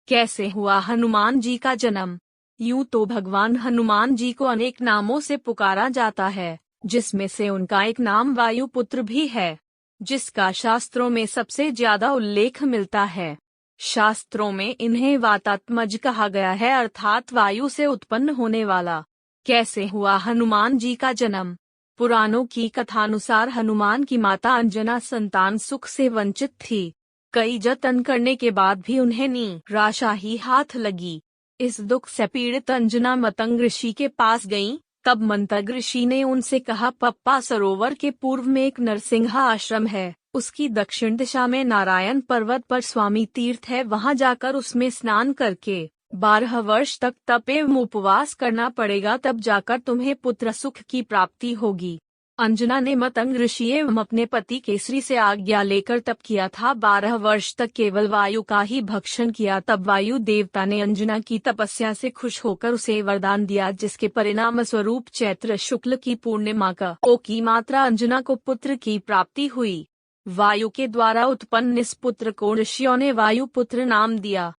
कैसे हुआ हनुमान जी का जन्म। यूं तो भगवान हनुमान जी को अनेक नामों से पुकारा जाता है, जिसमें से उनका एक नाम वायुपुत्र भी है, जिसका शास्त्रों में सबसे ज्यादा उल्लेख मिलता है। शास्त्रों में इन्हें वातात्मज कहा गया है, अर्थात वायु से उत्पन्न होने वाला। कैसे हुआ हनुमान जी का जन्म। पुराणों की कथानुसार हनुमान की माता अंजना संतान सुख से वंचित थी। कई जतन करने के बाद भी उन्हें निराशा ही हाथ लगी। इस दुख से पीड़ित अंजना मतंग ऋषि के पास गईं। तब मंतग ऋषि ने उनसे कहा, पप्पा सरोवर के पूर्व में एक नरसिंह आश्रम है, उसकी दक्षिण दिशा में नारायण पर्वत पर स्वामी तीर्थ है, वहां जाकर उसमें स्नान करके 12 वर्ष तक तप एवं उपवास करना पड़ेगा, तब जाकर तुम्हें पुत्र सुख की प्राप्ति होगी। अंजना ने मतंग ऋषि एवं अपने पति केसरी से आज्ञा लेकर तप किया था। 12 वर्ष तक केवल वायु का ही भक्षण किया। तब वायु देवता ने अंजना की तपस्या से खुश होकर उसे वरदान दिया, जिसके परिणाम स्वरूप चैत्र शुक्ल की पूर्णिमा की मात्रा अंजना को पुत्र की प्राप्ति हुई। वायु के द्वारा उत्पन्न इस पुत्र को ऋषियों ने वायुपुत्र नाम दिया।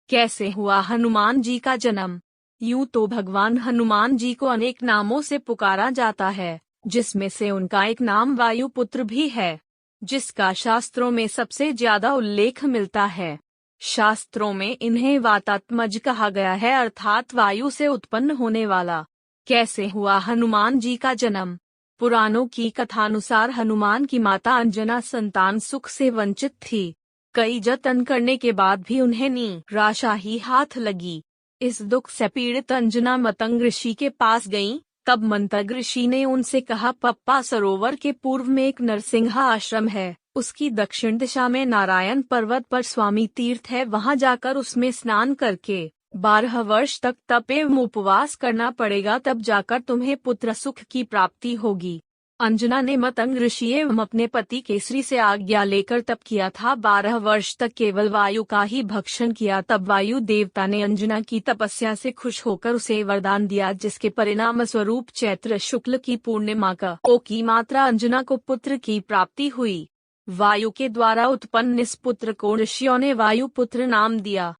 कैसे हुआ हनुमान जी का जन्म। यूं तो भगवान हनुमान जी को अनेक नामों से पुकारा जाता है, जिसमें से उनका एक नाम वायुपुत्र भी है, जिसका शास्त्रों में सबसे ज्यादा उल्लेख मिलता है। शास्त्रों में इन्हें वातात्मज कहा गया है, अर्थात वायु से उत्पन्न होने वाला। कैसे हुआ हनुमान जी का जन्म। पुराणों की कथानुसार हनुमान की माता अंजना संतान सुख से वंचित थी। कई जतन करने के बाद भी उन्हें निराशा ही हाथ लगी। इस दुख से पीड़ित अंजना मतंग ऋषि के पास गईं। तब मंतग ऋषि ने उनसे कहा, पप्पा सरोवर के पूर्व में एक नरसिंह आश्रम है, उसकी दक्षिण दिशा में नारायण पर्वत पर स्वामी तीर्थ है, वहां जाकर उसमें स्नान करके 12 वर्ष तक तप एवं उपवास करना पड़ेगा, तब जाकर तुम्हें पुत्र सुख की प्राप्ति होगी। अंजना ने मतंग ऋषि एवं अपने पति केसरी से आज्ञा लेकर तप किया था। 12 वर्ष तक केवल वायु का ही भक्षण किया। तब वायु देवता ने अंजना की तपस्या से खुश होकर उसे वरदान दिया, जिसके परिणाम स्वरूप चैत्र शुक्ल की पूर्णिमा की मात्रा अंजना को पुत्र की प्राप्ति हुई। वायु के द्वारा उत्पन्न इस पुत्र को ऋषियों ने वायुपुत्र नाम दिया।